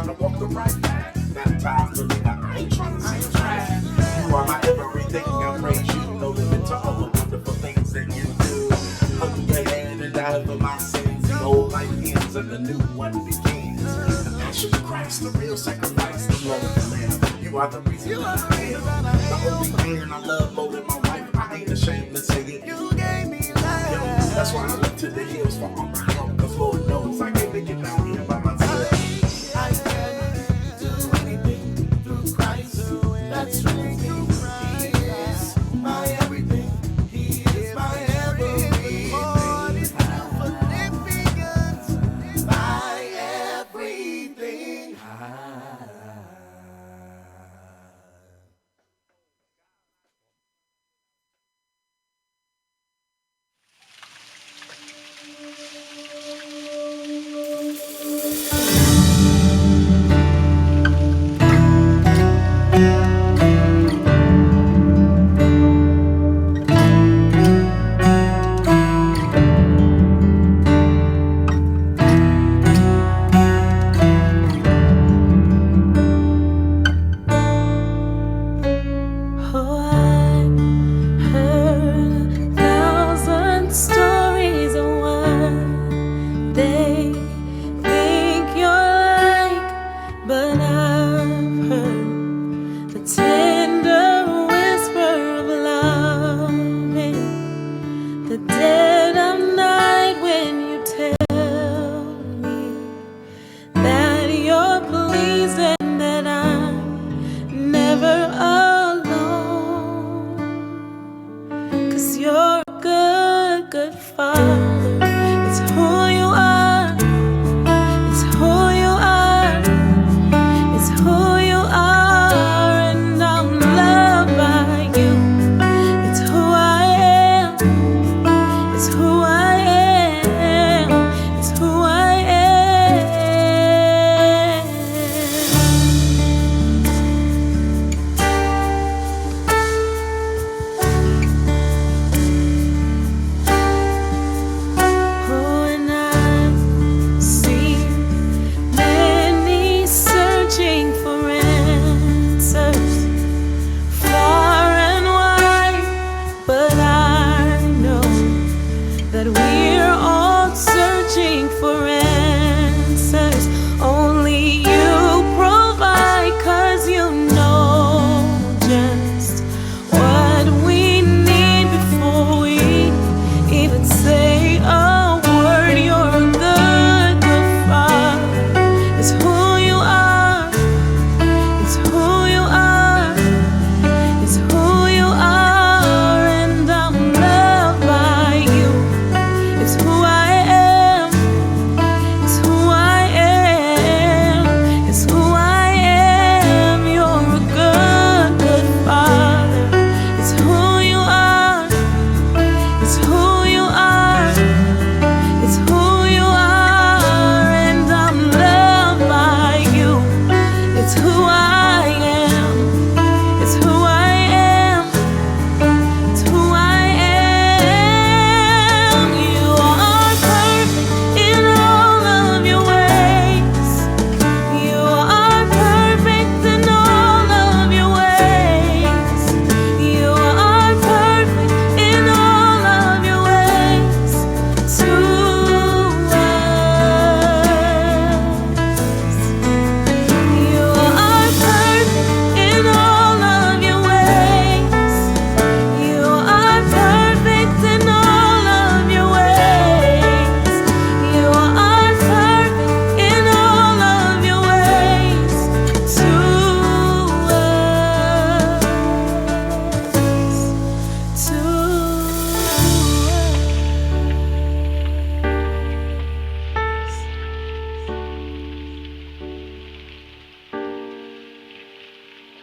to walk the right path. Baptized, believer, I ain't trying to see trash. You are my everything, I praise you. No limit to all the wonderful things that you do. Hug your head and die for my sins. The old life ends and the new one begins. The passion of Christ, the real sacrifice, the blood of the Lamb. You are the reason I am. The only man I love more than my wife. I ain't ashamed to say it. You gave me life. Yo, that's why I look to the hills for all my help. Cause Lord knows I can't make it down here by myself. I can do anything through Christ. That's really me. He is my everything. He is my everything. Philippians, my everything.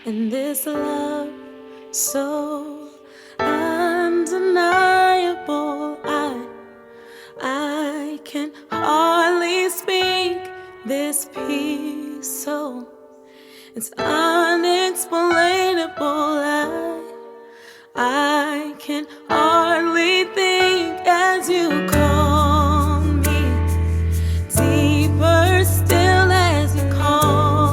And this love so undeniable, I can hardly speak this peace, so it's unexplainable. I can hardly think as you call me, deeper still as you call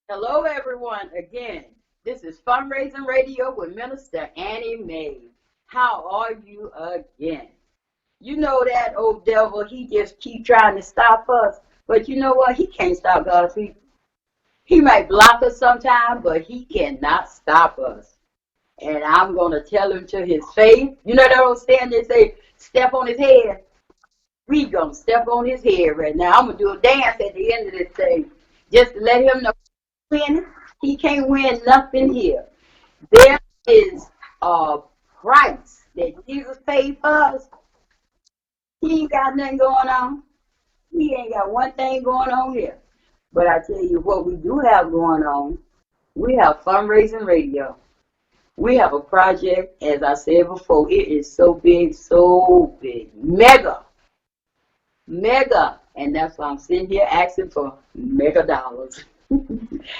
Hello, everyone. Again, this is Fundraising Radio with Minister Annie Mae. How are you again? You know that old devil, he just keep trying to stop us. But you know what? He can't stop God's people. He might block us sometime, but he cannot stop us. And I'm going to tell him to his face. You know that old stand they say, step on his head? We going to step on his head right now. I'm going to do a dance at the end of this thing just to let him know he can't win nothing here. There is a price that Jesus paid for us. He ain't got nothing going on. He ain't got one thing going on here. But I tell you what we do have going on. We have Fundraising Radio. We have a project, as I said before, it is so big, mega. And that's why I'm sitting here asking for mega dollars.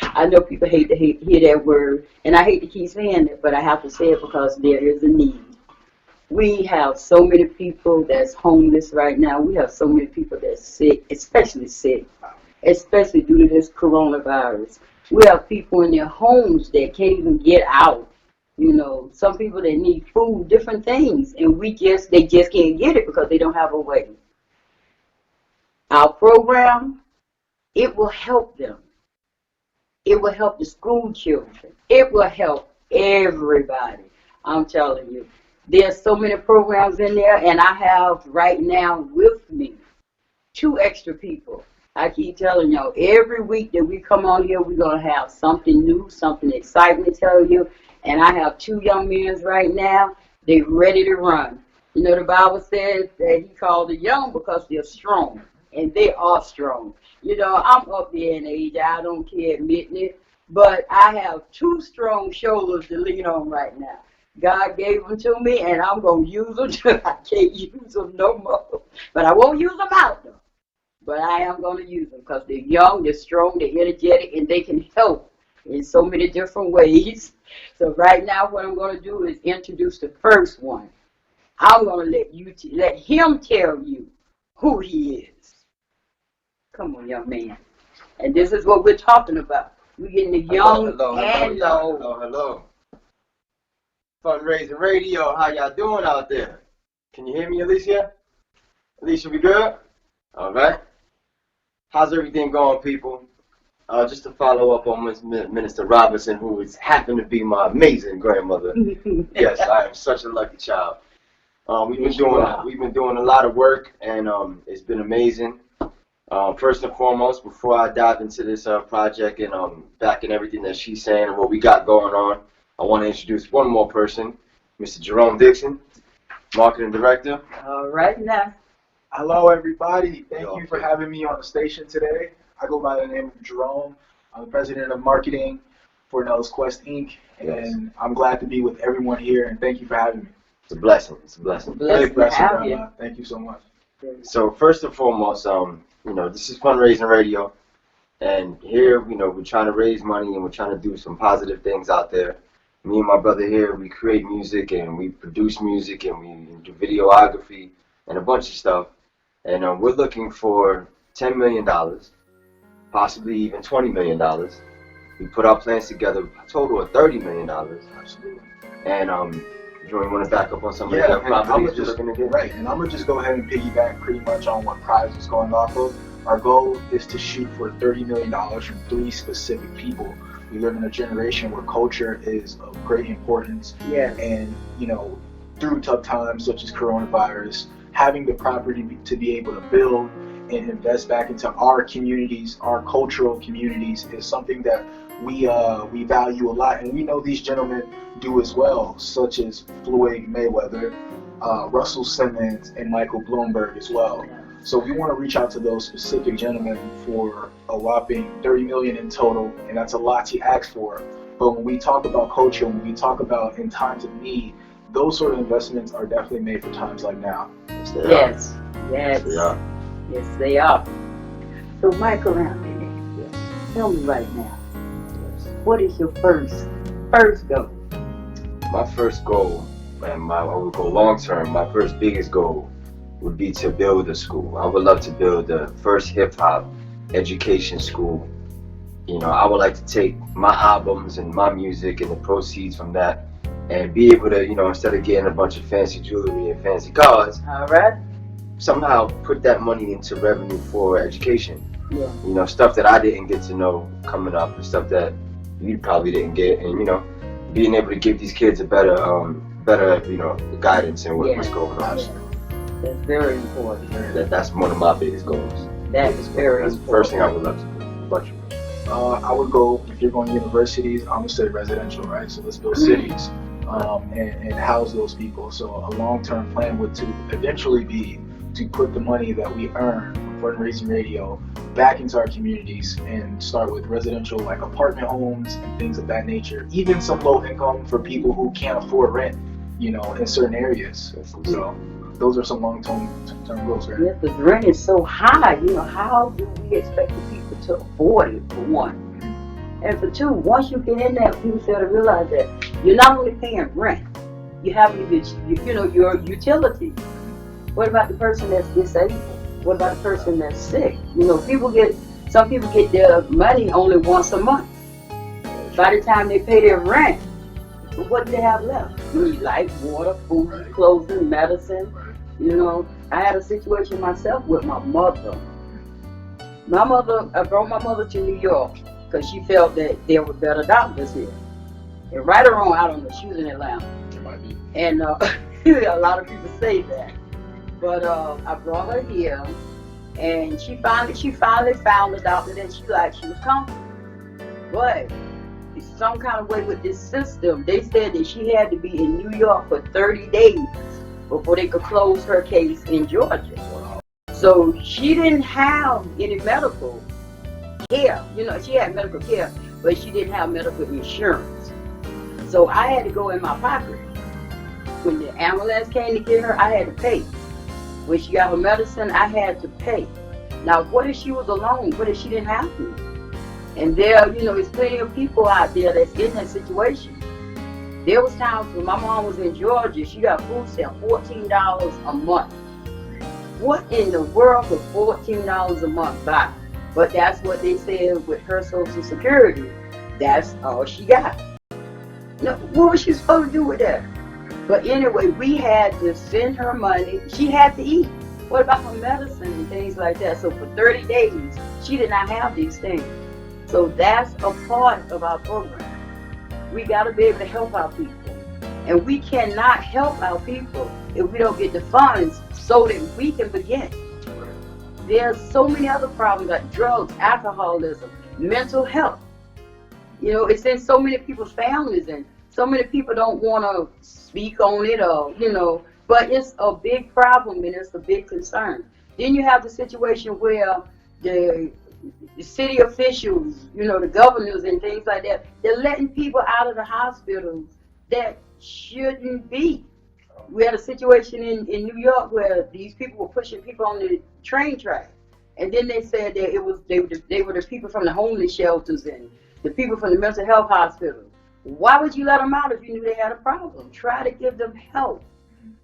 I know people hate to hear that word, and I hate to keep saying it, but I have to say it because there is a need. We have so many people that's homeless right now. We have so many people that's sick, especially due to this coronavirus. We have people in their homes that can't even get out. You know, some people that need food, different things, and they just can't get it because they don't have a way. Our program, it will help them. It will help the school children. It will help everybody. I'm telling you. There's so many programs in there, and I have right now with me 2 extra people. I keep telling y'all, every week that we come on here, we're going to have something new, something exciting to tell you. And I have 2 young men right now. They're ready to run. You know, the Bible says that he called the young because they're strong, and they are strong. You know, I'm up there in age. I don't care admitting it. But I have 2 strong shoulders to lean on right now. God gave them to me, and I'm going to use them till I can't use them no more. But I won't use them out, though. But I am going to use them because they're young, they're strong, they're energetic, and they can help in so many different ways. So right now what I'm going to do is introduce the first one. I'm going to let him tell you who he is. Come on, young man. And this is what we're talking about. We're getting the young and old. Hello. Fundraising Radio, how y'all doing out there? Can you hear me, Alicia? Alicia, we good? All right. How's everything going, people? Just to follow up on Minister Robinson, who is happened to be my amazing grandmother. Yes, I am such a lucky child. We've been doing a lot of work, and it's been amazing. First and foremost, before I dive into this project and backing everything that she's saying and what we got going on, I want to introduce one more person, Mr. Jerome Dixon, Marketing Director. All right now. Hello, everybody. Thank you for having me on the station today. I go by the name of Jerome. I'm the president of marketing for Nell's Quest, Inc., and I'm glad to be with everyone here, and thank you for having me. It's a blessing. It's a blessing. Blessed to have you. Thank you so much. So first and foremost, this is Fundraising Radio, and here, we're trying to raise money and we're trying to do some positive things out there. Me and my brother here, we create music and we produce music and we do videography and a bunch of stuff. And we're looking for $10 million, possibly even $20 million. We put our plans together, a total of $30 million. Absolutely. And you want to back up on some of the properties you're looking to get? Right, and I'm going to just go ahead and piggyback pretty much on what PRAYz is going off of. Our goal is to shoot for $30 million from 3 specific people. We live in a generation where culture is of great importance. Yes. And, through tough times such as coronavirus, having the property to be able to build and invest back into our communities, our cultural communities, is something that we value a lot, and we know these gentlemen do as well, such as Floyd Mayweather, Russell Simmons, and Michael Bloomberg as well. So we want to reach out to those specific gentlemen for a whopping $30 million in total, and that's a lot to ask for. But when we talk about culture, when we talk about in times of need, those sort of investments are definitely made for times like now. Yes. Yes, they are. So, Michael, tell me right now, what is your first goal? My first goal, and I will go long term, my first biggest goal would be to build a school. I would love to build the first hip hop education school. You know, I would like to take my albums and my music and the proceeds from that and be able to, you know, instead of getting a bunch of fancy jewelry and fancy cars, All right. somehow put that money into revenue for education. Yeah. You know, stuff that I didn't get to know coming up and stuff that you probably didn't get, and you know, being able to give these kids a better, you know, guidance and what's going on. That's very important. That's one of my biggest goals. That is very That's the important. first thing I would love to do. But I would go, if you're going to universities, I'm gonna study residential, right? So let's build cities and house those people. So a long-term plan would to eventually be to put the money that we earn from fundraising radio back into our communities and start with residential, like apartment homes and things of that nature. Even some low income for people who can't afford rent, you know, in certain areas. So those are some long-term goals, right? Yes, the rent is so high. You know, how do we expect the people to afford it, for one? And for two, once you get in there, people start to realize that you're not only paying rent, you have your utilities. What about the person that's disabled? What about the person that's sick? You know, some people get their money only once a month. By the time they pay their rent, what do they have left? You need light, water, food, clothing, medicine. You know, I had a situation myself with my mother. I brought my mother to New York because she felt that there were better doctors here. And right or wrong, I don't know, she was in Atlanta. And a lot of people say that. But I brought her here, and she finally found a doctor that she liked. She was comfortable. But some kind of way with this system, they said that she had to be in New York for 30 days before they could close her case in Georgia. So she didn't have any medical care. You know, she had medical care, but she didn't have medical insurance. So I had to go in my pocket. When the ambulance came to get her, I had to pay. When she got her medicine, I had to pay. Now, what if she was alone? What if she didn't have me? And there, you know, there's plenty of people out there that's in that situation. There was times when my mom was in Georgia, she got food stamp, $14 a month. What in the world could $14 a month buy? But that's what they said with her Social Security. That's all she got. Now, what was she supposed to do with that? But anyway, we had to send her money. She had to eat. What about her medicine and things like that? So for 30 days, she did not have these things. So that's a part of our program. We got to be able to help our people. And we cannot help our people if we don't get the funds so that we can begin. There's so many other problems like drugs, alcoholism, mental health. You know, it's in so many people's families, and so many people don't want to speak on it, or, you know, but it's a big problem and it's a big concern. Then you have the situation where the city officials, you know, the governors and things like that, they're letting people out of the hospitals that shouldn't be. We had a situation in New York where these people were pushing people on the train track, and then they said that they were the people from the homeless shelters and the people from the mental health hospitals. Why would you let them out if you knew they had a problem? Try to give them help.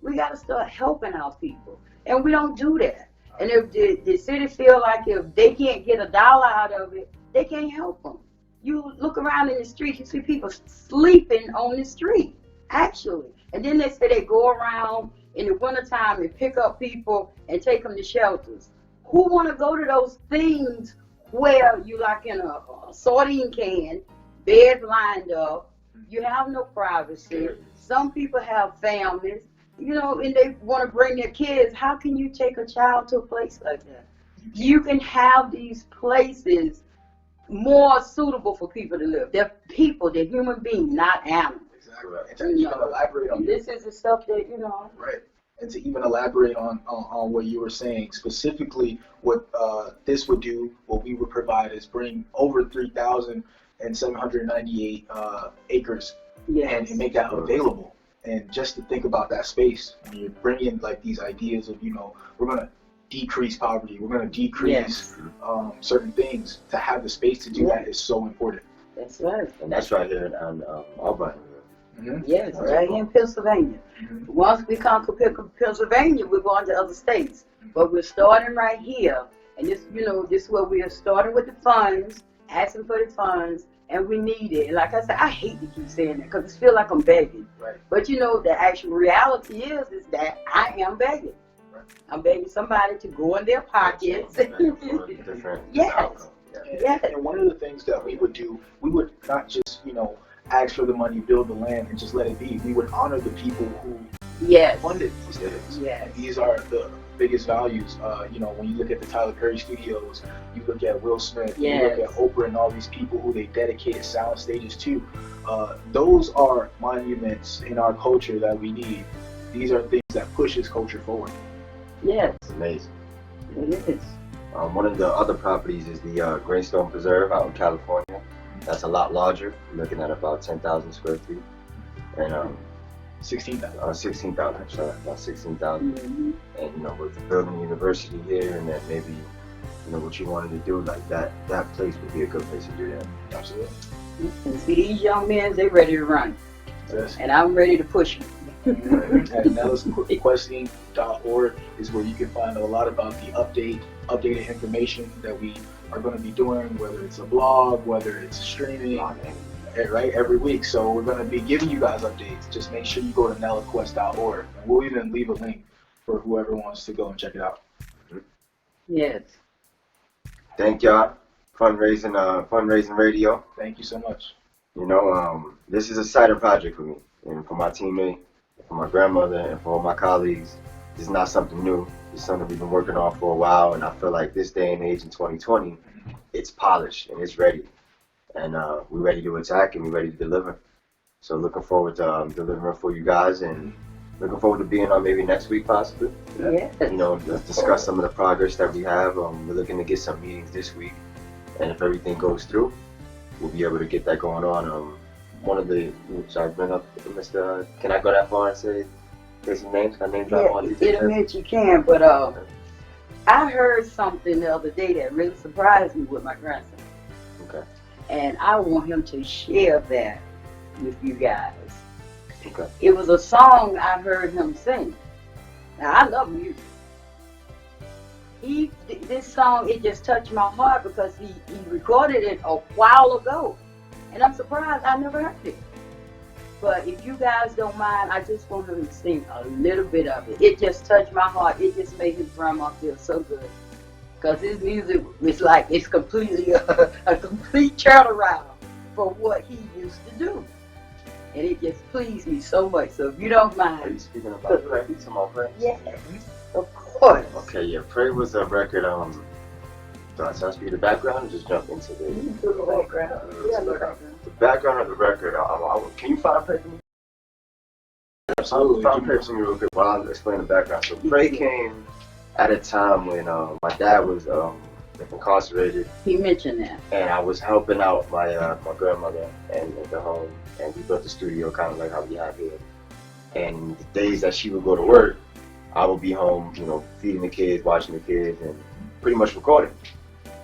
We got to start helping our people, and we don't do that. And if the city feel like if they can't get $1 out of it, they can't help them. You look around in the street, you see people sleeping on the street, actually. And then they say they go around in the wintertime and pick up people and take them to shelters. Who want to go to those things where you like in a sardine can, beds lined up, you have no privacy. Some people have families, you know, and they want to bring their kids. How can you take a child to a place like that? You can have these places more suitable for people to live. They're people, they're human beings, not animals. Exactly. And to even elaborate on this is the stuff that, you know. Right. And to even elaborate on what you were saying, specifically what this would do, what we would provide is bring over 3,798 acres and make that available. And just to think about that space, when you're bringing like these ideas of, you know, we're going to decrease poverty, we're going to decrease certain things, to have the space to do that is so important. That's right. And that's right here on Auburn. Yes, right here in Pennsylvania. Once we conquer Pennsylvania, we're going to other states. But we're starting right here. And this, this is where we are starting with the funds, asking for the funds, and we need it. And like I said, I hate to keep saying that because it feels like I'm begging. Right. But the actual reality is that I am begging. Right. I'm begging somebody to go in their pockets. Yes. Yes. And one of the things that we would do, we would not just, ask for the money, build the land, and just let it be. We would honor the people who funded these things. Yes. And these are the biggest values. When you look at the Tyler Perry Studios, you look at Will Smith, you look at Oprah and all these people who they dedicated sound stages to. Those are monuments in our culture that we need. These are things that pushes culture forward. Yes. It's amazing. It is. One of the other properties is the Greystone Preserve out in California. That's a lot larger. We're looking at about 10,000 square feet. And 16,000. 16,000, sorry, about 16,000. Mm-hmm. And with building a university here, and then maybe what you wanted to do, like that place would be a good place to do that. Absolutely. And see, these young men, they're ready to run. Yes. And I'm ready to push them. At NellisQuesting.org is where you can find a lot about the updated information that we are going to be doing, whether it's a blog, whether it's streaming, right, every week. So we're going to be giving you guys updates. Just make sure you go to NellisQuest.org, and we'll even leave a link for whoever wants to go and check it out. Yes. Thank y'all. Fundraising Radio. Thank you so much. This is a side project for me and for my teammate, for my grandmother, and for all my colleagues. This is not something new. It's something we've been working on for a while, and I feel like this day and age in 2020, it's polished and it's ready. And we're ready to attack and we're ready to deliver. So looking forward to delivering for you guys, and looking forward to being on maybe next week possibly. Yes. Let's discuss some of the progress that we have. We're looking to get some meetings this week, and if everything goes through, we'll be able to get that going on. One of the, sorry, bring up Mr. Can I go that far and say some names? Can I name drop on these? In a minute you can, but I heard something the other day that really surprised me with my grandson. Okay. And I want him to share that with you guys. Okay. It was a song I heard him sing. Now, I love music. This song, it just touched my heart because he recorded it a while ago. And I'm surprised I never heard it. But if you guys don't mind, I just want him to sing a little bit of it. It just touched my heart. It just made his grandma feel so good. Because his music is like, it's completely a complete turnaround for what he used to do. And it just pleased me so much. So if you don't mind. Are you speaking about Pray? Some more Pray? Yes, of course. Okay, yeah, Pray was a record. Do I speak the background or just jump into the background? The background of the record. Can you find Pray for me? Absolutely. I'll find Pray for me real quick while I explain the background. So Pray came at a time when my dad was incarcerated. He mentioned that. And I was helping out my grandmother and at the home, and we built the studio kind of like how we have here. And the days that she would go to work, I would be home, feeding the kids, watching the kids, and pretty much recording.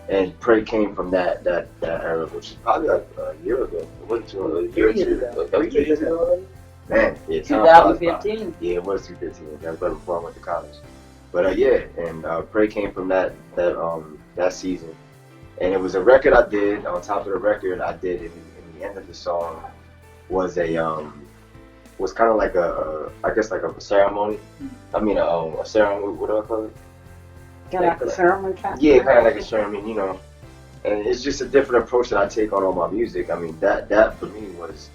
And Pray came from that era, which is probably like a year ago. It wasn't a year or two. 3 years ago. Man, yeah, 2015. Yeah, it was 2015. That was right before I went to college. But yeah, and Pray came from that season. And it was a record I did. On top of the record I did in the end of the song was was kind of like I guess like a ceremony. I mean a ceremony, what do I call it? Kind of like a sermon kind? Yeah, kind of like a sermon, And it's just a different approach that I take on all my music. I mean, that for me was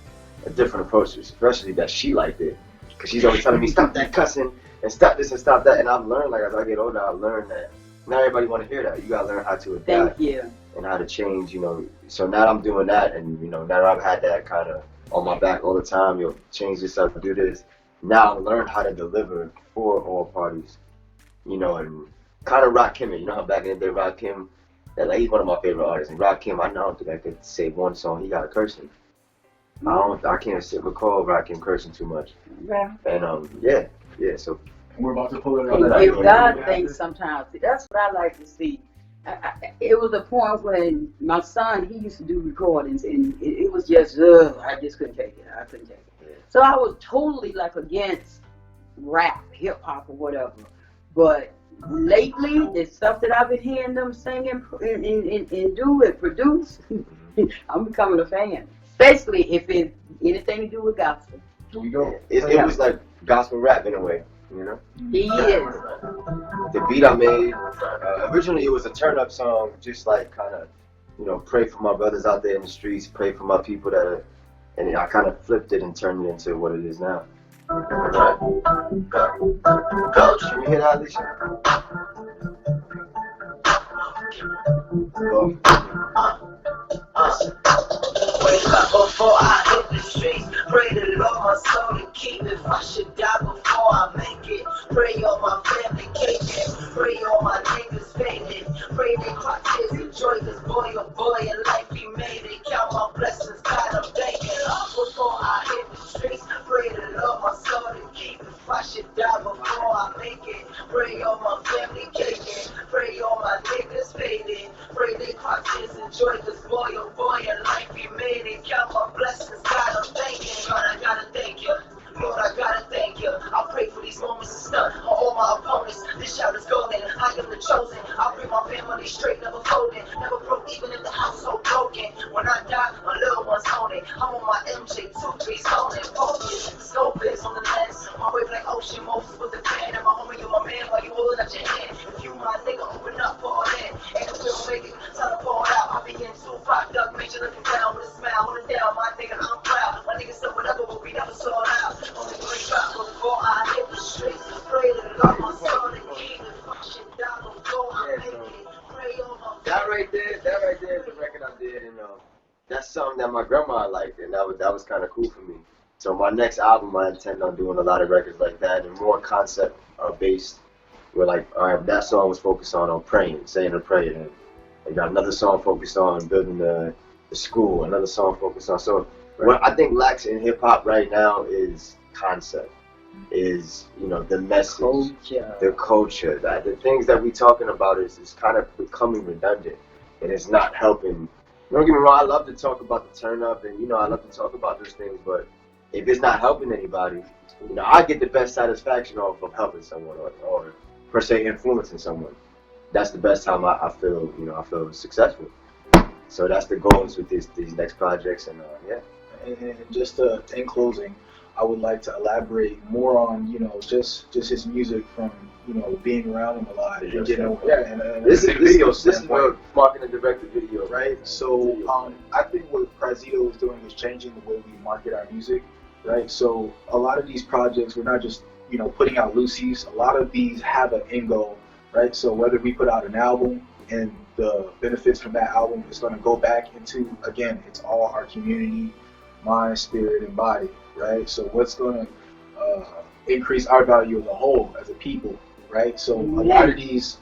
a different approach, especially that she liked it. Because she's always telling me, stop that cussing, and stop this and stop that. And I've learned, like, as I get older, I've learned that not everybody want to hear that. You got to learn how to adapt. Thank you. And how to change, So now I'm doing that, and, now that I've had that kind of on my back all the time, change yourself, do this. Now I've learned how to deliver for all parties, and kind of Rakim. You know how back in the day Rakim, he's one of my favorite artists. And Rakim, I don't think I could say one song he got cursing. I can't recall Rakim cursing too much. Yeah. And yeah. So we're about to pull it and up. give God thanks sometimes. That's what I like to see. It was a point when my son, he used to do recordings, and it was just, I just couldn't take it. I couldn't take it. So I was totally like against rap, hip hop, or whatever. But lately, the stuff that I've been hearing them sing and do and produce, I'm becoming a fan. Especially if it's anything to do with gospel. Here we go. It was like gospel rap in a way, you know? He is. The beat I made, originally it was a turn up song, just like kind of, you know, pray for my brothers out there in the streets, pray for my people that are, and I kind of flipped it and turned it into what it is now. Right. Coach, can you hear that, Alicia? Wake up before I hit the streets. Pray the Lord my soul to keep. If I should die before I make it, pray all my family caking. Pray all my niggas faded. Pray they cry tears and joy. Cause boy oh boy, in life he made it. Count my blessings, God I'm thanking. Before I hit the streets, pray the Lord my soul to keep. If I should die before I make it, pray all my family caking. Pray all my niggas faded. Pray they cry tears and joy. Cause boy oh boy, in life he made it. Count my blessings, God I'm thanking. God, I gotta thank you. Lord, I gotta thank you. I pray for these moments of stunt on all my opponents. This shout is golden. I am the chosen. I bring my family straight, never folding. Never broke, even if the household broken. When I die, my little ones own it. I'm on my MJ23 zoning. Focus, scope is on the lens. My wave like ocean, Moses with the pen. And my homie, you my man, while you holding up your hand. If you my nigga, open up for it. And if we don't make it, time to pour it out. I be in 2-5 duck, major looking down with a smile. Hold it down, my nigga, I'm proud. My nigga said whatever, but we never saw it out. Only three drops before I hit the streets. Pray to God, my soul and keep it. Fuck shit down before I make it. Pray on my That right there is the record I did, and that's something that my grandma liked, and that was kind of cool for me. So my next album, I intend on doing a lot of records like that, and more concept based. Where like, all right, that song was focused on praying, saying a prayer, and I got another song focused on building the school, another song focused on. So what I think lacks in hip hop right now is concept, is, you know, the message, the culture, that the things that we talking about is kind of becoming redundant, and it's not helping. Don't get me wrong, I love to talk about the turn up, and you know, I love to talk about those things, but if it's not helping anybody, you know, I get the best satisfaction off of helping someone or per se influencing someone. That's the best time I feel, you know, I feel successful. So that's the goals with these next projects, and yeah. And just in closing, I would like to elaborate more on, you know, just his music from, you know, being around him a lot and getting over. Yeah, and this is videos. This is a marketing directed video, right? So I think what PRAYz is doing is changing the way we market our music, right? So a lot of these projects, we're not just, you know, putting out loosies. A lot of these have an end goal, right? So whether we put out an album and the benefits from that album is going to go back into, again, it's all our community, mind, spirit, and body, right? So what's going to increase our value as a whole, as a people, right? So a lot of these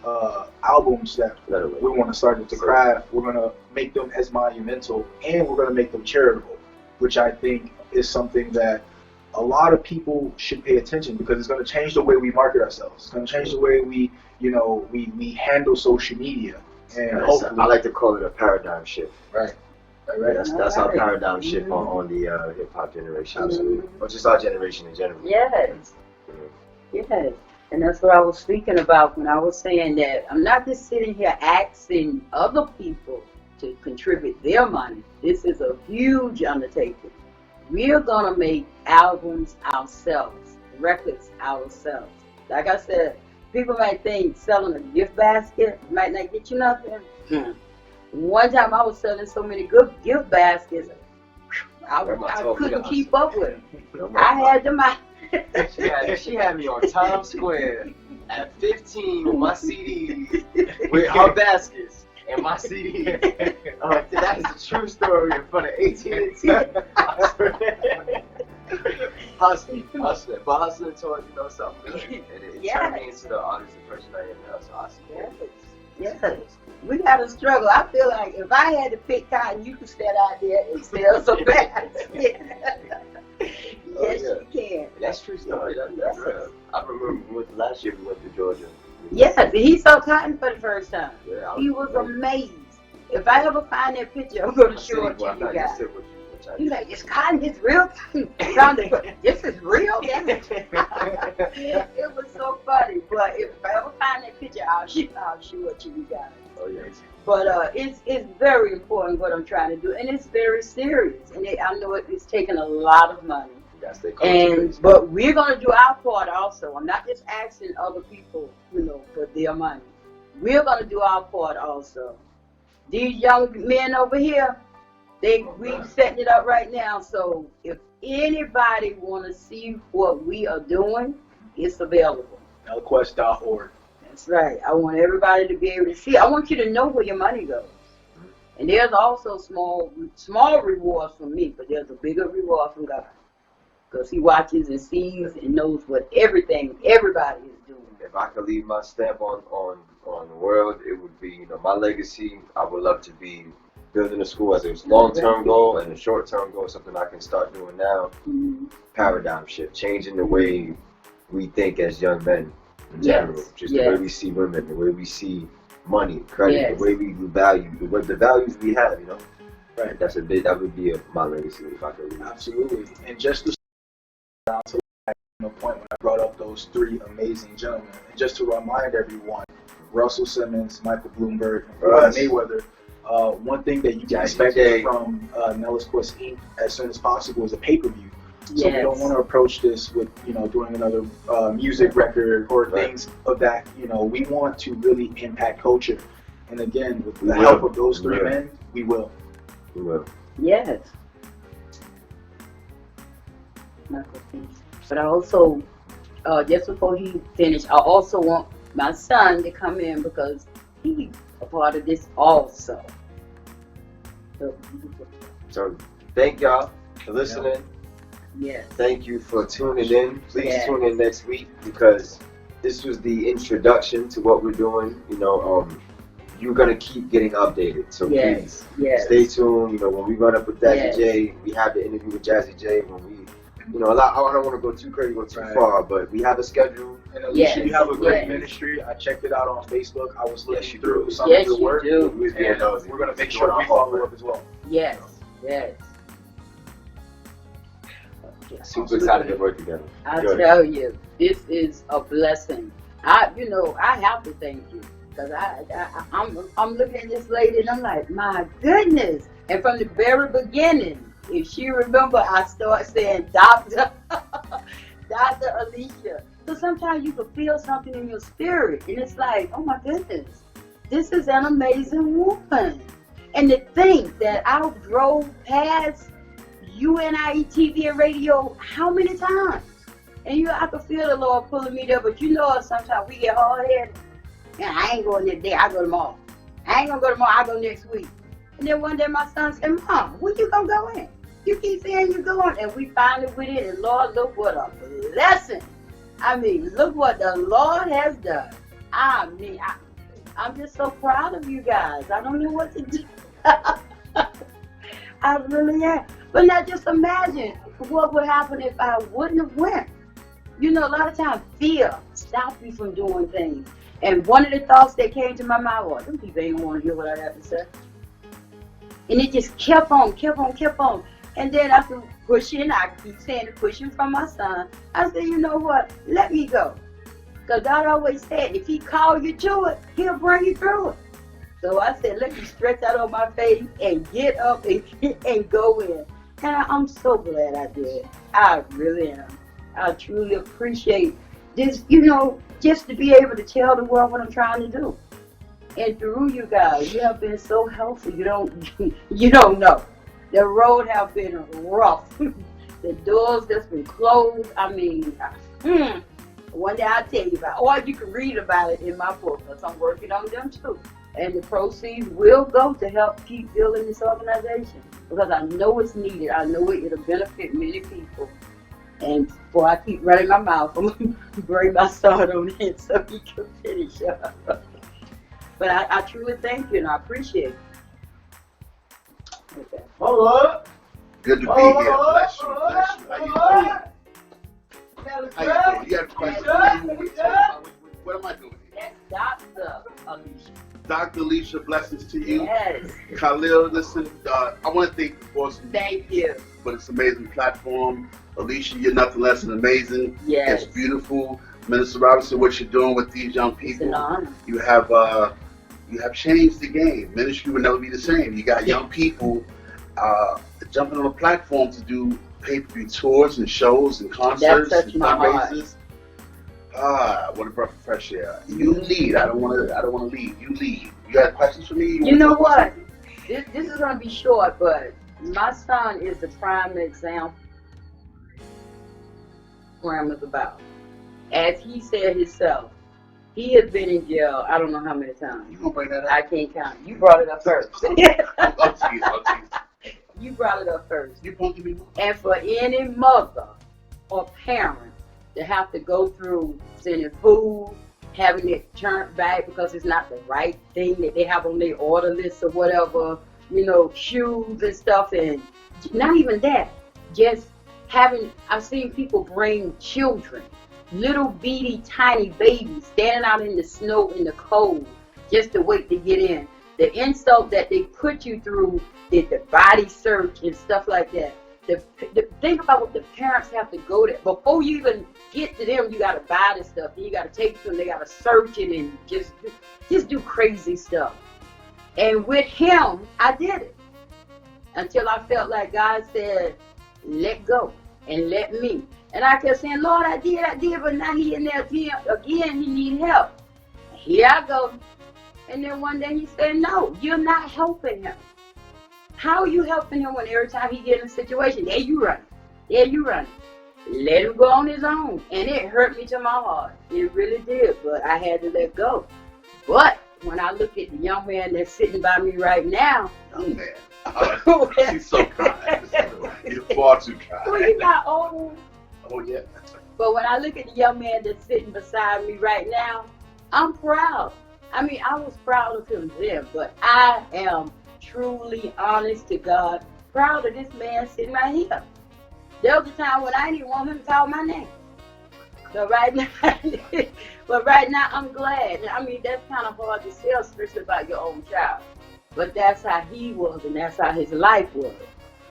albums that we want to start to craft, we're going to make them as monumental, and we're going to make them charitable, which I think is something that a lot of people should pay attention, because it's going to change the way we market ourselves. It's going to change the way we, you know, we handle social media. And hopefully, I like to call it a paradigm shift. Right. Right. That's our paradigm shift on the hip hop generation. Absolutely. Or just our generation in general. Yes. Yes. And that's what I was speaking about when I was saying that I'm not just sitting here asking other people to contribute their money. This is a huge undertaking. We're going to make albums ourselves, records ourselves. Like I said, people might think selling a gift basket might not get you nothing. One time I was selling so many good gift baskets, I couldn't keep up with them. I had them out. She had me on Times Square at 15 with my CDs, with her baskets and my CDs. That is a true story in front of AT&T. Hustling, but hustling towards, you know, something good. And it turned me into the artist and person I am now. So I see Yes. We gotta struggle. I feel like if I had to pick cotton, you could stand out there and sell some baskets. Yes, you can. That's true story. That's real. I remember last year we went to Georgia. Yes, he saw cotton for the first time. Yeah, he was amazed. If I ever find that picture, I'm gonna show it to you guys. He's like, it's cotton, it's real cotton. This is real? It was so funny. But if I ever find that picture, I'll show it to you guys. Oh, yes. But it's very important what I'm trying to do, and it's very serious. And I know it's taking a lot of money. But we're gonna do our part also. I'm not just asking other people, for their money. We're gonna do our part also. These young men over here, we're setting it up right now. So if anybody wanna see what we are doing, it's available. Elquest.org. That's right. I want everybody to be able to see. I want you to know where your money goes. And there's also small rewards from me, but there's a bigger reward from God. Because he watches and sees and knows what everybody is doing. If I could leave my stamp on the world, it would be, my legacy. I would love to be building a school as a long-term goal and a short-term goal, something I can start doing now. Mm-hmm. Paradigm shift, changing the way we think as young men in general. Just the way we see women, the way we see money, credit, the way we value, the values we have, Right. That would be my legacy if I could leave. Absolutely. And just to the point when I brought up those three amazing gentlemen, and just to remind everyone, Russell Simmons, Michael Bloomberg, and Floyd Mayweather, one thing that you can expect from Nellis Quest Inc. as soon as possible is a pay-per-view. So we don't want to approach this with, doing another music record or things of that. We want to really impact culture. And again, with the help of those three men, we will. We will. Yes. But I also, just before he finished, I also want my son to come in because he's a part of this also. So thank y'all for listening. Yes. Thank you for tuning in. Please tune in next week because this was the introduction to what we're doing. You're gonna keep getting updated. So please stay tuned. When we run up with Jazzy J, we have the interview with Jazzy J. When we, I don't want to go too crazy, go too far, but we have a schedule. And Alicia, you have a great ministry. I checked it out on Facebook. I was looking through some of your work. Do. And we're gonna make sure we follow up as well. Yes. Super excited to work together. I tell you, this is a blessing. I have to thank you because I'm looking at this lady and I'm like, my goodness. And from the very beginning, if she remember, I start saying Dr. Alicia. So sometimes you can feel something in your spirit and it's like, oh my goodness, this is an amazing woman. And to think that I drove past UNIE TV and radio how many times? And I could feel the Lord pulling me there, but sometimes we get hard-headed. And I ain't going this day, I go tomorrow. I ain't gonna go tomorrow, I go next week. And then one day my son said, Mom, where you gonna go in? You keep saying you're going. And we finally went in, and Lord, look what a blessing. Look what the Lord has done. I'm just so proud of you guys. I don't know what to do. I really am. But now just imagine what would happen if I wouldn't have went. A lot of times fear stops you from doing things. And one of the thoughts that came to my mind was, them people ain't want to hear what I have to say. And it just kept on. And then after pushing, I keep saying the pushing from my son, I said, you know what, let me go. Because God always said, if he called you to it, he'll bring you through it. So I said, let me stretch out on my face and get up and go in. And I'm so glad I did. I really am. I truly appreciate this, just to be able to tell the world what I'm trying to do. And through you guys, you have been so helpful. You don't know. The road have been rough. The doors that's been closed. One day I'll tell you about it. Or you can read about it in my book because I'm working on them too. And the proceeds will go to help keep building this organization because I know it's needed. I know it'll benefit many people. And before I keep running my mouth, I'm going to bring my son on in so he can finish up. But I truly thank you and I appreciate it. Okay. Hold up. Good to be here. Bless you. How you doing? How you doing? You got a question? What am I doing here? Dr. Alicia. Dr. Alicia, blessings to you. Yes. Khalil, listen, I want to thank you for Thank you. for this amazing platform. Alicia, you're nothing less than amazing. Yes. It's beautiful. Minister Robinson, what you're doing with these young It's people, an honor. you have changed the game. Ministry would never be the same. You got young people jumping on a platform to do pay-per-view tours and shows and concerts and touched my heart. fundraisers. What a breath of fresh air. You lead. I don't want to lead. You lead. You got questions for me? You know what? This is going to be short, but my son is the prime example of what I'm about. As he said himself, he has been in jail, I don't know how many times. You gonna bring that up? I can't count. You brought it up first. Oh, jeez. You brought it up first. You pointing me? And for any mother or parent to have to go through sending food, having it turned back because it's not the right thing that they have on their order list or whatever, you know, shoes and stuff, and not even that, just having, I've seen people bring children, little bitty tiny babies standing out in the snow in the cold just to wait to get in. The insult that they put you through, the body search and stuff like that. Think about what the parents have to go there. Before you even get to them, you got to buy the stuff. Then you got to take it to them. They got to search it and just do crazy stuff. And with him, I did it. Until I felt like God said, let go and let me. And I kept saying, Lord, I did, but now he in there again, he need help. Here I go. And then one day he said, no, you're not helping him. How are you helping him when every time he get in a situation, there you run. Let him go on his own. And it hurt me to my heart. It really did, but I had to let go. But when I look at the young man that's sitting by me right now. Young man. She's so kind. You're far too kind. Well, you got old. Oh, yeah. But when I look at the young man that's sitting beside me right now, I'm proud. I mean, I was proud of him then, but I am truly, honest to God, proud of this man sitting right here. There was a time when I didn't even want him to call my name. But right now, I'm glad. I mean, that's kind of hard to say, especially about your own child. But that's how he was, and that's how his life was.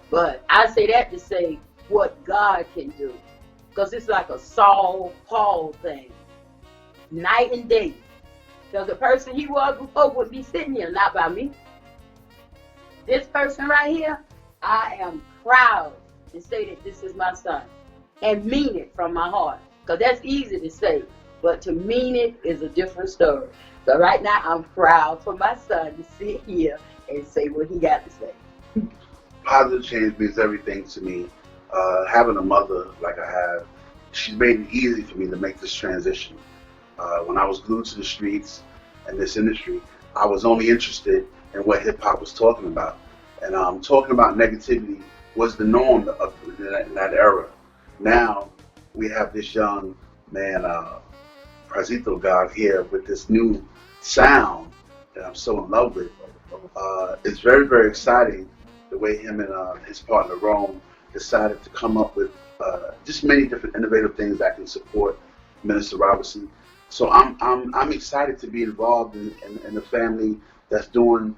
But I say that to say what God can do. Because it's like a Saul, Paul thing. Night and day. Because the person he was before would be sitting here, not by me. This person right here, I am proud to say that this is my son. And mean it from my heart. Because that's easy to say. But to mean it is a different story. So right now, I'm proud for my son to sit here and say what he got to say. Positive change means everything to me. Having a mother like I have, she's made it easy for me to make this transition. When I was glued to the streets and this industry, I was only interested in what hip-hop was talking about. And talking about negativity was the norm in that era. Now, we have this young man, Prazito God here with this new sound that I'm so in love with. It's very, very exciting the way him and his partner Rome decided to come up with just many different innovative things that can support Minister Robinson. So I'm excited to be involved in a family that's doing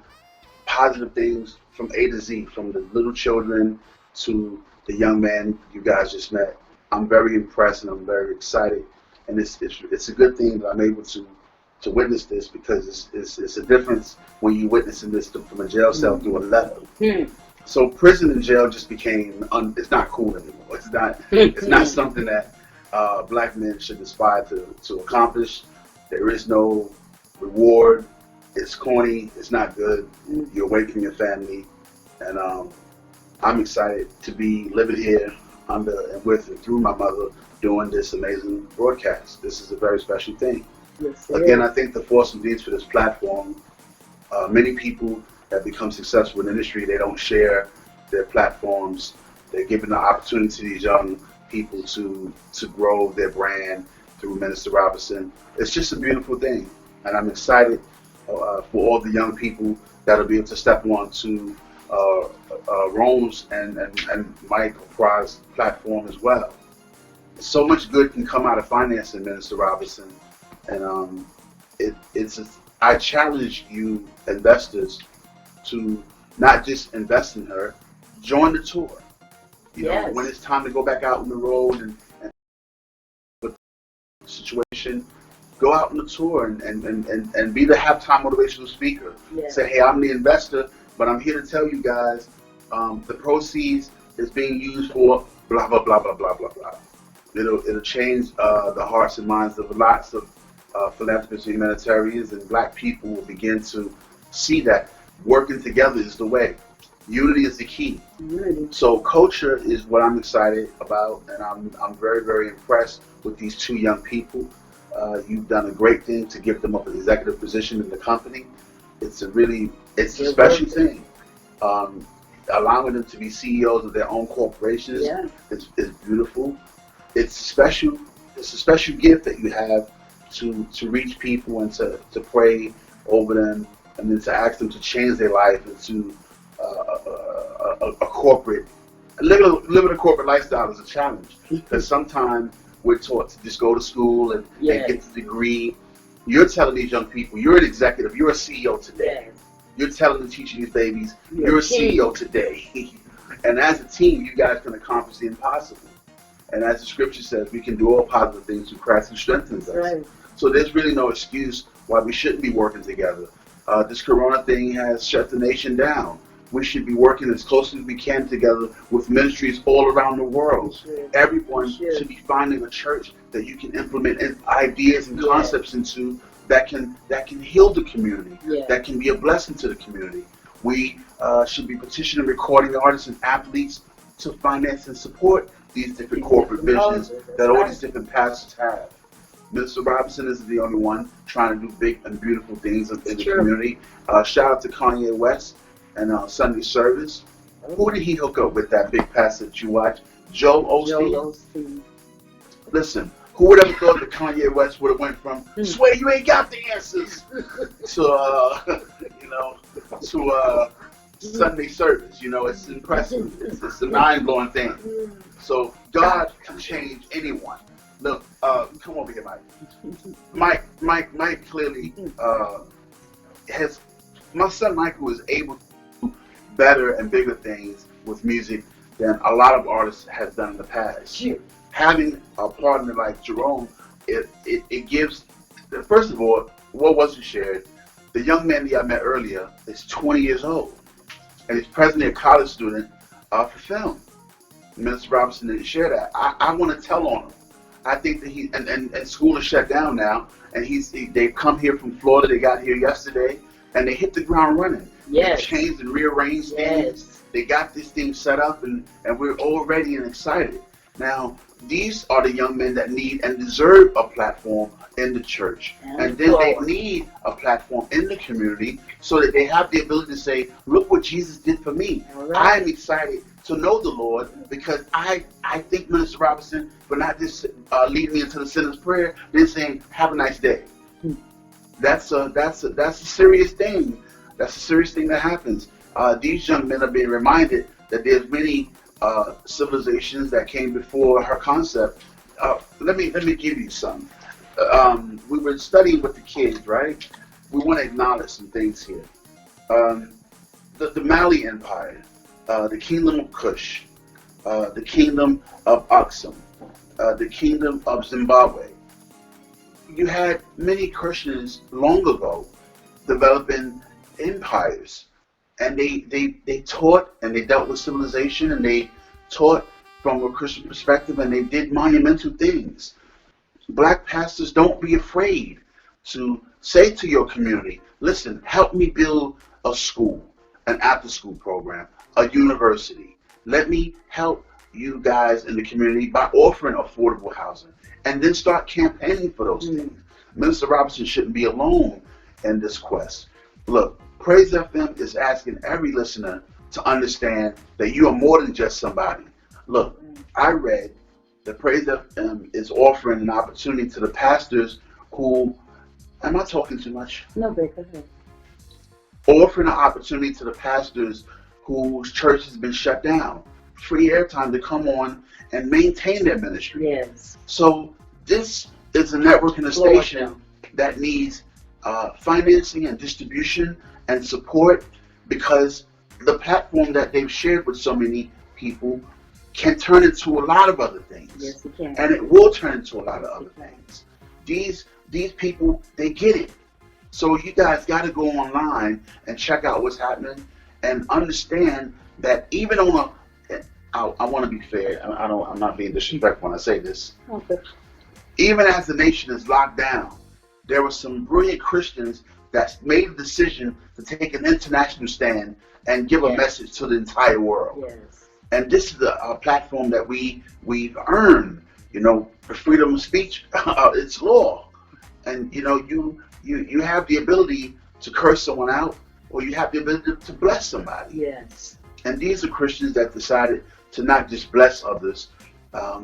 positive things from A to Z, from the little children to the young man you guys just met. I'm very impressed and I'm very excited, and it's a good thing that I'm able to witness this, because it's a difference when you witnessing this from a jail cell through a letter. So prison and jail just became it's not cool anymore. It's not something that black men should aspire to accomplish. There is no reward. It's corny. It's not good. You're away from your family, and I'm excited to be living here under and with and through my mother doing this amazing broadcast. This is a very special thing. Yes, Again, I think the force of needs for this platform. Many people that become successful in the industry, they don't share their platforms. They're giving the opportunity to these young people to grow their brand through Minister Robinson. It's just a beautiful thing, and I'm excited for all the young people that'll be able to step on to Rome's and Mike PRAYz platform as well. So much good can come out of financing Minister Robinson, and I challenge you investors to not just invest in her, join the tour. You know, when it's time to go back out on the road and with the situation, go out on the tour and be the halftime motivational speaker. Say, hey, I'm the investor, but I'm here to tell you guys the proceeds is being used for blah, blah, blah, blah, blah, blah, blah. It'll change the hearts and minds of lots of philanthropists and humanitarians, and black people will begin to see that working together is the way. Unity is the key. So culture is what I'm excited about, and I'm very, very impressed with these two young people. You've done a great thing to give them up an executive position in the company. It's a special thing. Allowing them to be CEOs of their own corporations is beautiful. It's a special gift that you have to reach people and to pray over them, and then to ask them to change their life into a corporate, living a corporate lifestyle is a challenge, because sometimes we're taught to just go to school and get the degree. You're telling these young people, you're an executive, you're a CEO today. You're telling and teaching these babies, you're a CEO today. And as a team, you guys can accomplish the impossible. And as the scripture says, we can do all positive things through Christ who strengthens us. So there's really no excuse why we shouldn't be working together. This corona thing has shut the nation down. We should be working as closely as we can together with ministries all around the world. Everyone should be finding a church that you can implement ideas and concepts into that can heal the community, that can be a blessing to the community. We should be petitioning recording artists and athletes to finance and support these different corporate visions that all these different pastors have. Mr. Robinson isn't the only one trying to do big and beautiful things in the community. Shout out to Kanye West and Sunday Service. Who did he hook up with, that big pastor that you watch? Joel Osteen. Listen, who would ever thought that Kanye West would have went from "swear you ain't got the answers" to Sunday Service? You know, it's impressive. It's a mind-blowing thing. So God can change anyone. Look, come over here, Mike. Mike clearly has. My son Michael is able to do better and bigger things with music than a lot of artists have done in the past. Having a partner like Jerome, it gives. First of all, what wasn't shared? The young man that I met earlier is 20 years old, and he's presently a college student for film. Mr. Robinson didn't share that. I want to tell on him. I think that he and school is shut down now, and they've come here from Florida. They got here yesterday, and they hit the ground running. They changed and rearranged things. They got this thing set up, and we're all ready and excited. Now, these are the young men that need and deserve a platform in the church, and then they need a platform in the community so that they have the ability to say, "Look what Jesus did for me." I'm excited to know the Lord, because I thank Minister Robinson for not just leading me into the sinner's prayer, then saying, "Have a nice day." That's a serious thing. That's a serious thing that happens. These young men are being reminded that there's many civilizations that came before her concept. Let me give you some. We were studying with the kids, right? We want to acknowledge some things here. The Mali Empire, the Kingdom of Kush, the Kingdom of Aksum, the Kingdom of Zimbabwe. You had many Christians long ago developing empires, and they taught and they dealt with civilization, and they taught from a Christian perspective, and they did monumental things. Black pastors, don't be afraid to say to your community, "Listen, help me build a school, an after-school program, a university. Let me help you guys in the community by offering affordable housing," and then start campaigning for those things. Minister Robinson shouldn't be alone in this quest. Look, PRAYz FM is asking every listener to understand that you are more than just somebody. Look, I read that PRAYz FM is offering an opportunity to the pastors who, am I talking too much? No, Vic, go ahead. Offering an opportunity to the pastors whose church has been shut down, free airtime to come on and maintain their ministry. Yes. So this is a network and a station that needs financing and distribution and support, because the platform that they've shared with so many people can turn into a lot of other things. Yes, it can. And it will turn into a lot of other things. These people, they get it. So you guys got to go online and check out what's happening and understand that even on I want to be fair. I'm not being disrespectful when I say this. Okay. Even as the nation is locked down, there were some brilliant Christians that made a decision to take an international stand and give a message to the entire world. Yes. And this is a platform that we've earned. You know, the freedom of speech, it's law. And you know, you have the ability to curse someone out, or you have the ability to bless somebody. Yes. And these are Christians that decided to not just bless others.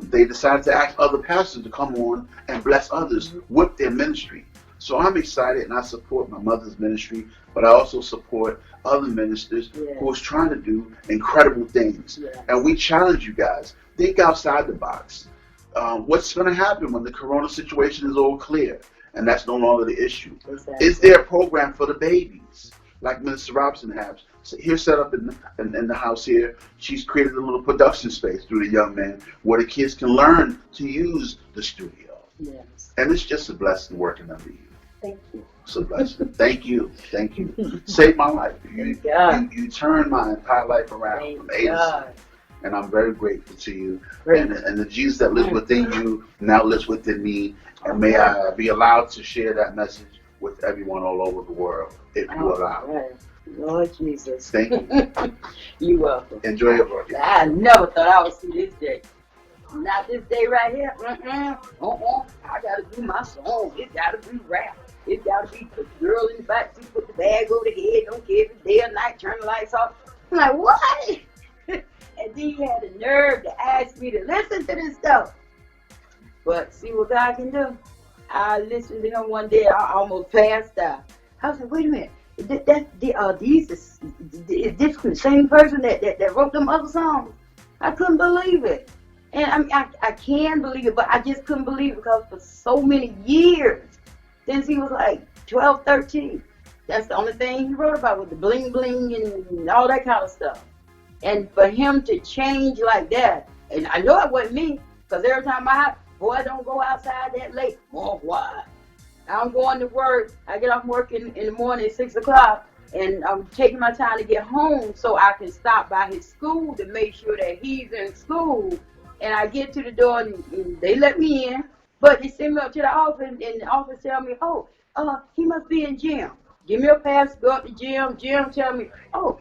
They decided to ask other pastors to come on and bless others with their ministry. So I'm excited, and I support my mother's ministry, but I also support other ministers who are trying to do incredible things. Yes. And we challenge you guys, think outside the box. What's going to happen when the corona situation is all clear and that's no longer the issue? Exactly. Is there a program for the babies, like Minister Robinson has? Here set up in the house here, she's created a little production space through the young men where the kids can learn to use the studio. Yes. And it's just a blessing working under you. Thank you. It's a blessing. Thank you. Thank you. Saved my life. You turned my entire life around from A to Z. And I'm very grateful to you. And the Jesus that lives within you now lives within me. And may I be allowed to share that message with everyone all over the world, if you allow. Right. Lord Jesus. Thank you. You're welcome. Enjoy your birthday. I never thought I would see this day. Not this day right here. I gotta do my song. It gotta be rap. It gotta be put the girl in the back seat, put the bag over the head, don't care if it's day or night, turn the lights off. I'm like, what? And then he had the nerve to ask me to listen to this stuff. But see what God can do. I listened to him one day, I almost passed out. I was like, wait a minute. Is this the same person that wrote them other songs? I couldn't believe it. And I mean, I can believe it, but I just couldn't believe it because for so many years, since he was like 12, 13, that's the only thing he wrote about was the bling bling and all that kind of stuff. And for him to change like that, and I know it wasn't me, because every time boy, don't go outside that late. Boy, why? I'm going to work. I get off work in the morning at 6 o'clock, and I'm taking my time to get home so I can stop by his school to make sure that he's in school. And I get to the door, and they let me in, but they send me up to the office, and the office tell me, he must be in gym. Give me a pass, go up to gym. Gym tell me,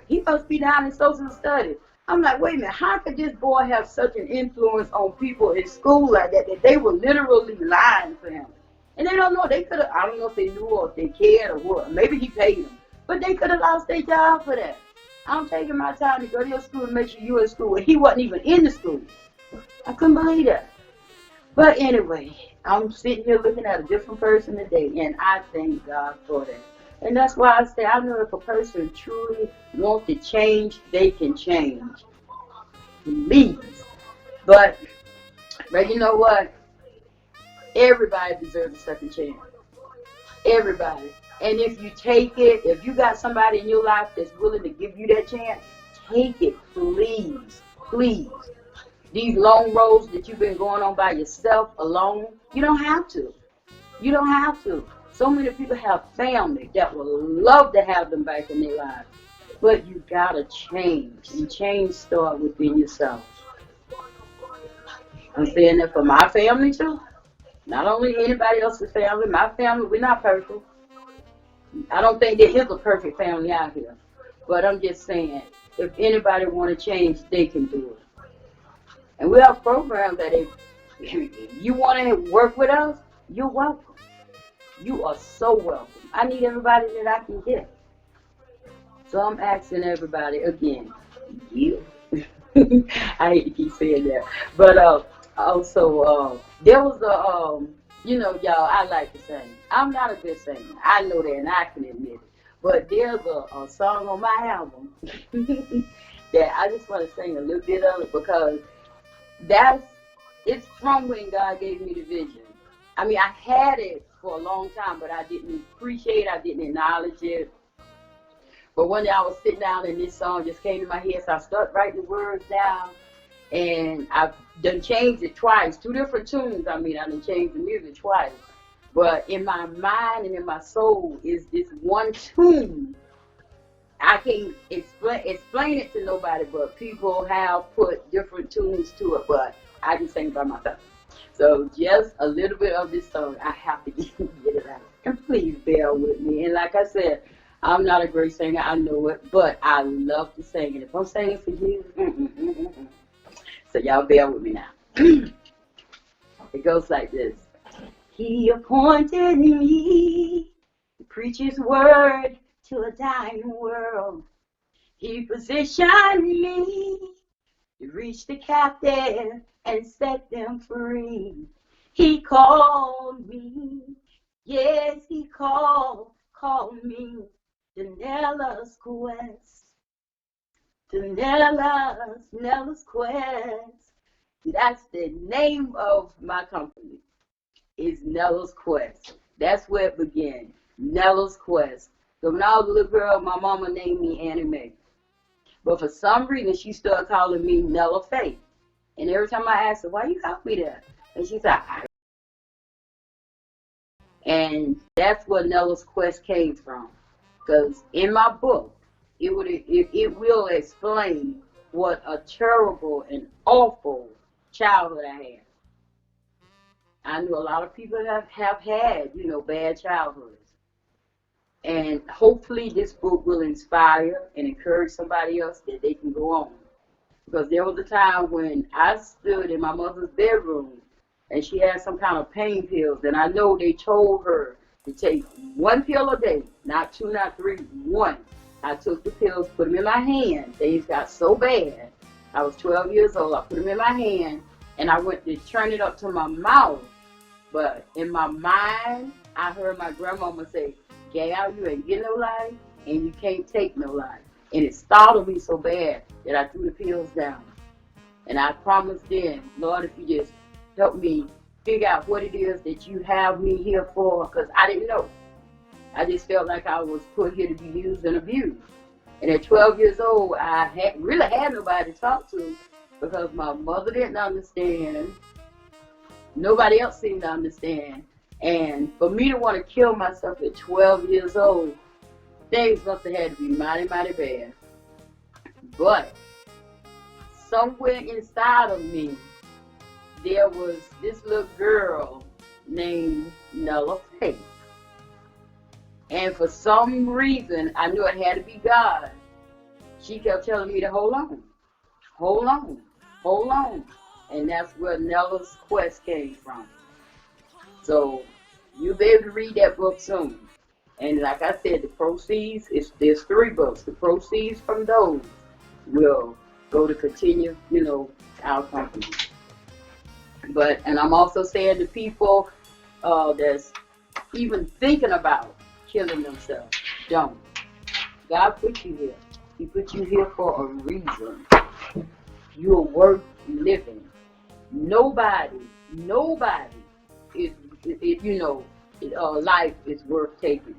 he must be down in social studies. I'm like, wait a minute, how could this boy have such an influence on people in school like that they were literally lying for him? And they don't know. They could have, I don't know if they knew or if they cared or what. Maybe he paid them. But they could have lost their job for that. I'm taking my time to go to your school and make sure you're in school. And he wasn't even in the school. I couldn't believe that. But anyway, I'm sitting here looking at a different person today. And I thank God for that. And that's why I say, I know if a person truly wants to change, they can change. Please. But you know what? Everybody deserves a second chance. Everybody. And if you take it, if you got somebody in your life that's willing to give you that chance, take it, please. Please. These long roads that you've been going on by yourself alone, you don't have to. You don't have to. So many people have family that would love to have them back in their lives. But you gotta change. And change starts within yourself. I'm saying that for my family too. Not only anybody else's family, my family, we're not perfect. I don't think there is a perfect family out here. But I'm just saying, if anybody want to change, they can do it. And we have programs that if you want to work with us, you're welcome. You are so welcome. I need everybody that I can get. So I'm asking everybody again, you. I hate to keep saying that. But also, there was y'all, I like to sing. I'm not a good singer. I know that, and I can admit it. But there's a song on my album that I just want to sing a little bit of it because it's from when God gave me the vision. I mean, I had it for a long time, but I didn't appreciate it. I didn't acknowledge it. But one day I was sitting down and this song just came to my head, so I started writing the words down. And I've done changed it twice, 2 different tunes. I mean, I done changed the music twice. But in my mind and in my soul is this one tune. I can't explain it to nobody, but people have put different tunes to it, but I can sing by myself. So just a little bit of this song, I have to get it out. And please bear with me. And like I said, I'm not a great singer, I know it, but I love to sing. And if I'm singing for you, so y'all bear with me now. It goes like this. He appointed me to preach his word to a dying world. He positioned me to reach the captive and set them free. He called me, yes, he called me to Nella's quest. To Nella's quest. That's the name of my company, is Nella's Quest. That's where it began, Nella's Quest. So when I was a little girl, my mama named me Annie Mae. But for some reason, she started calling me Nella Faye. And every time I asked her, why you call me that? And she said, and that's where Nella's Quest came from. Because in my book, it will explain what a terrible and awful childhood I had. I know a lot of people have had, bad childhoods. And hopefully this book will inspire and encourage somebody else that they can go on. Because there was a time when I stood in my mother's bedroom and she had some kind of pain pills. And I know they told her to take 1 pill a day, not 2, not 3, 1. I took the pills, put them in my hand. Things got so bad. I was 12 years old. I put them in my hand and I went to turn it up to my mouth. But in my mind, I heard my grandmama say, Gal, you ain't get no life and you can't take no life. And it startled me so bad that I threw the pills down. And I promised then, Lord, if you just help me figure out what it is that you have me here for, because I didn't know. I just felt like I was put here to be used and abused. And at 12 years old, I really had nobody to talk to because my mother didn't understand. Nobody else seemed to understand. And for me to want to kill myself at 12 years old, things must have had to be mighty, mighty bad. But somewhere inside of me, there was this little girl named Nella Faye. And for some reason, I knew it had to be God. She kept telling me to hold on, hold on, hold on. And that's where Nella's Quest came from. So you'll be able to read that book soon. And like I said, the proceeds, there's 3 books. The proceeds from those will go to continue, our company. And I'm also saying to people that's even thinking about killing themselves, don't. God put you here. He put you here for a reason. You are worth living. Nobody is, life is worth taking.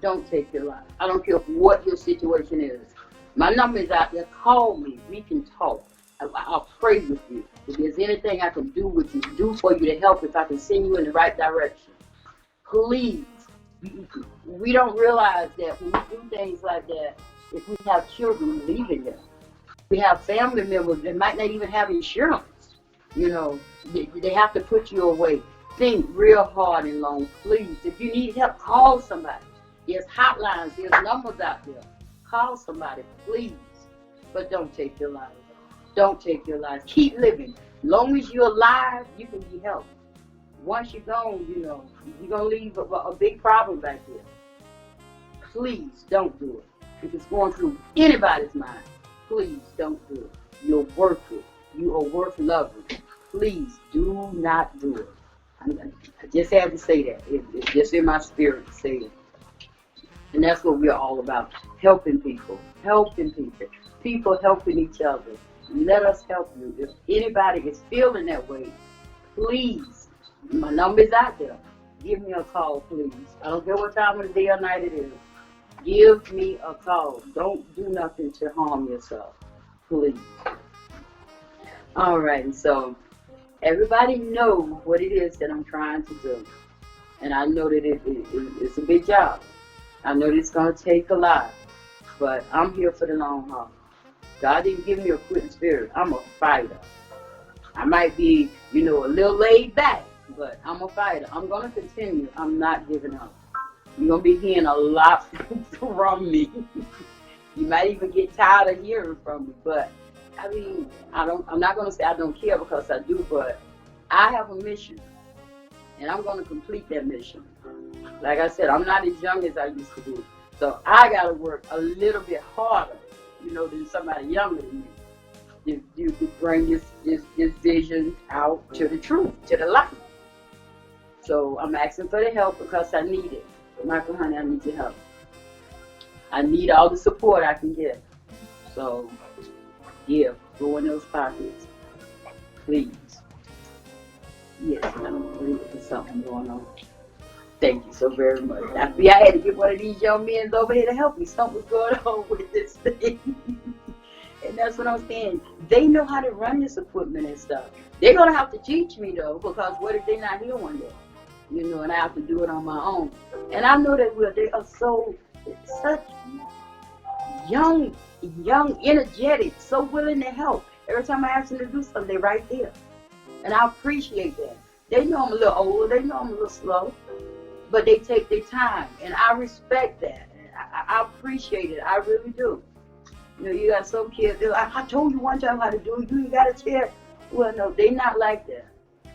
Don't take your life. I don't care what your situation is. My number is out there. Call me. We can talk. I'll pray with you. If there's anything I can do with you, do for you to help, if I can send you in the right direction. Please. We don't realize that when we do things like that, if we have children, we leaving them. We have family members that might not even have insurance. They have to put you away. Think real hard and long, please. If you need help, call somebody. There's hotlines, there's numbers out there. Call somebody, please. But don't take your life. Don't take your life. Keep living. As long as you're alive, you can be helped. Once you're gone, you're going to leave a big problem back there. Please don't do it. If it's going through anybody's mind, please don't do it. You're worth it. You are worth loving. Please do not do it. I just have to say that. It's just in my spirit to say it. And that's what we're all about. Helping people. Helping people. People helping each other. Let us help you. If anybody is feeling that way, please, my number is out there. give me a call, please. I don't care what time of the day or night it is. Give me a call. Don't do nothing to harm yourself, please. All right, so everybody know what it is that I'm trying to do. And I know that it's a big job. I know that it's going to take a lot. But I'm here for the long haul. God didn't give me a quitting spirit. I'm a fighter. I might be, a little laid back, but I'm a fighter. I'm going to continue. I'm not giving up. You're going to be hearing a lot from me. You might even get tired of hearing from me, but I'm not going to say I don't care, because I do, but I have a mission, and I'm going to complete that mission. Like I said, I'm not as young as I used to be, so I got to work a little bit harder, than somebody younger than me. You could bring this vision out to the truth, to the light. So I'm asking for the help because I need it. Michael, honey, I need your help. I need all the support I can get. So, yeah, go in those pockets, please. Yes, I'm really for something going on. Thank you so very much. I had to get one of these young men over here to help me. Something was going on with this thing. And that's what I'm saying. They know how to run this equipment and stuff. They're going to have to teach me, though, because what if they're not here one day? And I have to do it on my own. And I know that they are such young, energetic, so willing to help. Every time I ask them to do something, they're right there. And I appreciate that. They know I'm a little older, they know I'm a little slow, but they take their time. And I respect that. I appreciate it. I really do. You got some kids, they're like, I told you one time how to do it, you ain't got to tell. Well, no, they're not like that.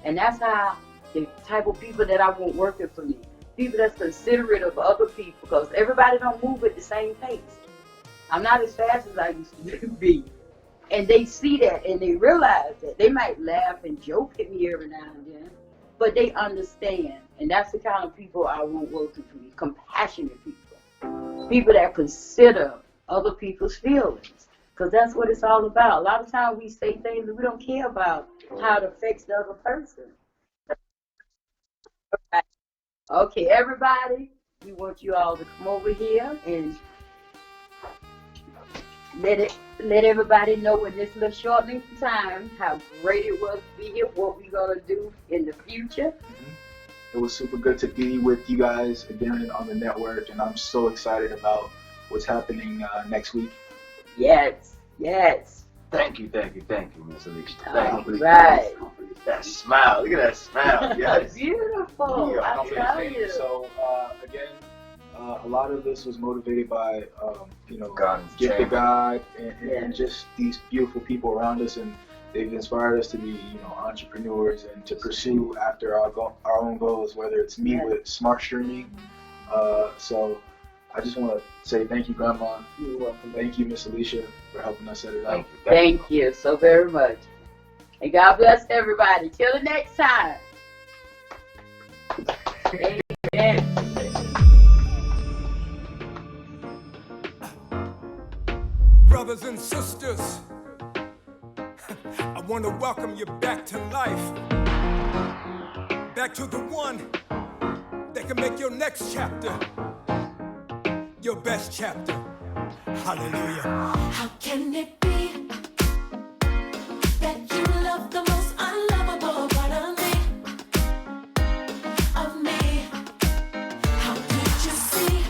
And that's how the type of people that I want working for me. People that's considerate of other people, because everybody don't move at the same pace. I'm not as fast as I used to be. And they see that and they realize that. They might laugh and joke at me every now and then, but they understand. And that's the kind of people I want working for me. Compassionate people. People that consider other people's feelings. Because that's what it's all about. A lot of times we say things that we don't care about how it affects the other person. Okay, everybody, we want you all to come over here and let everybody know in this little short length of time how great it was to be here, what we're going to do in the future. It was super good to be with you guys again on the network, and I'm so excited about what's happening next week. Yes. Thank you, Miss Alicia. Thank you. Right. That smile, look at that smile. Yes. Beautiful. Yeah, I tell you. So again, a lot of this was motivated by God's gift of God and Yes. just these beautiful people around us, and they've inspired us to be entrepreneurs and to pursue after our own goals, whether it's me with smart streaming. So I just want to say thank you, Grandma. You're welcome. Thank you, Miss Alicia, for helping us set it up. Thank you so very much. And God bless everybody. Till the next time. Amen. Brothers and sisters, I want to welcome you back to life. Back to the one that can make your next chapter your best chapter. Hallelujah. How can it be that you love the most unlovable part of me? How could you see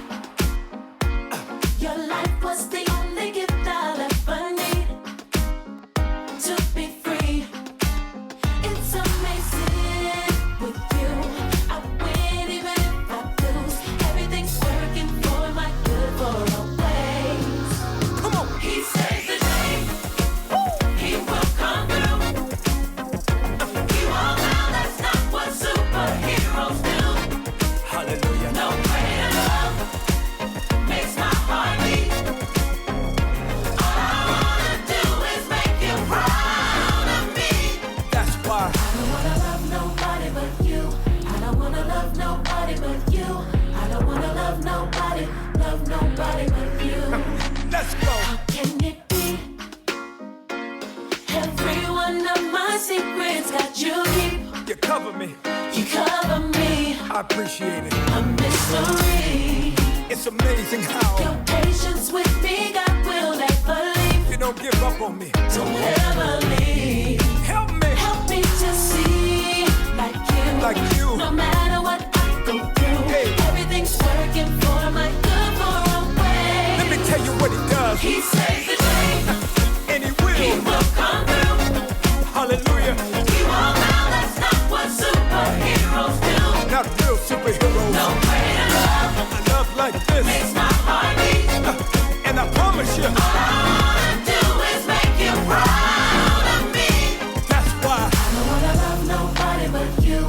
your life was the only gift I'll ever need to be free? It's amazing with you. I win even if I lose. Everything's working for my good for always. Come on. He saves the day. He will come through. You all know that's not what superheroes do. Hallelujah. No greater love makes my heart beat. All I wanna do is make you proud of me. That's why. I don't wanna love nobody but you. I don't wanna love nobody but you. I don't wanna love nobody but you. Let's go. How can it be? Every one of my secrets got you deep. You cover me. You cover me. I appreciate it. A mystery. It's amazing how Your patience with me, God will never leave. you don't give up on me. Don't ever leave. Help me. Help me to see like you. No matter what I go through, Hey. everything's working for my good for a way. Let me tell you what he does. He saves the day. And he He will. will come through. Hallelujah. He won't now, that's not what superheroes do. Not real superheroes. No greater love A love like this. makes my heart beat. And I promise you, All I wanna do is make you proud of me. that's why. I don't wanna love nobody but you.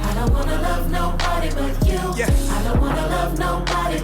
I don't wanna love nobody but you. Yes. I don't wanna love nobody